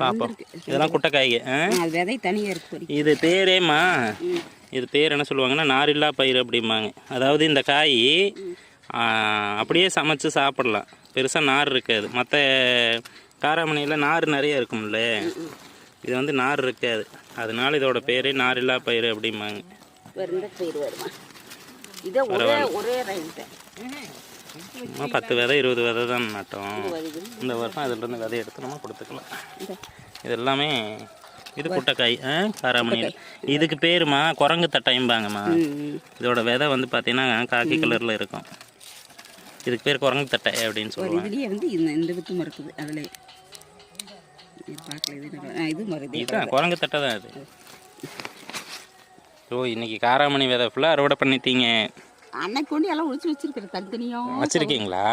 பார்ப்போம். இதெல்லாம் குட்டைக்காய்ங்க. விதை தனியாக இருக்கு. இது பேரேம்மா, இது பேர் என்ன சொல்லுவாங்கன்னா நாரில்லா பயிர் அப்படிம்பாங்க. அதாவது இந்த காய் அப்படியே சமைச்சு சாப்பிடலாம், பெருசாக நார் இருக்காது. மற்ற காராமணியில் நார் நிறைய இருக்கும்ல, இது வந்து நார் இருக்காது. அதனால இதோட பேரே நாரில்லா பயிர் அப்படிம்பாங்க. சும்மா 10 விதை 20 விதை தான் நட்டோம் இந்த வருஷம். அதிலிருந்து விதை எடுத்து நம்ம கொடுத்துக்கலாம். இது எல்லாமே இது குட்டைக்காய் காராமணியில். இதுக்கு பேருமா குரங்கு தட்டைம்பாங்கம்மா. இதோட விதை வந்து பார்த்தீங்கன்னா காக்கி கலரில் இருக்கும். இதுக்கு பேர் குரங்கு தட்டை அப்படின்னு சொல்லுவாங்க. இதுலேயே வந்து இந்த வித்தும் இருக்குது. அதில் இதுதான் குரங்கு தட்டை தான் இது. ஓ, இன்னைக்கு காராமணி விதை ஃபுல்லாக அறுவடை பண்ணிட்டீங்க. அன்னைக்கு கொண்டு எல்லாம் ஒழிச்சு வச்சிருக்கிறேன். தனித்தனியாக வச்சுருக்கீங்களா?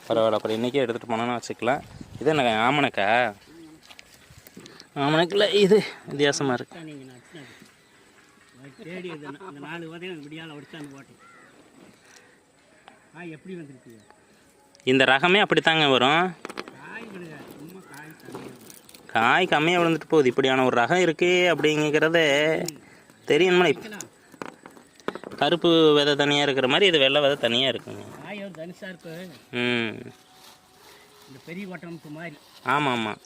பரவாயில்ல, அப்புறம் இன்றைக்கே எடுத்துகிட்டு போனோன்னா வச்சுக்கலாம். இது என்ன ஆமணக்கா? ஆமணக்கில் இது வித்தியாசமாக இருக்கு. இந்த ரகமே அப்படித்தாங்க வரும். காய் கம்மியாக விழுந்துட்டு போகுது. இப்படியான ஒரு ரகம் இருக்கு அப்படிங்கிறத தெரியணுமா? கருப்பு விதை தனியாக இருக்கிற மாதிரி இது வெள்ளை விதை தனியாக இருக்குங்க. பெரிய ஓட்டம் மாதிரி. ஆமாம் ஆமாம்.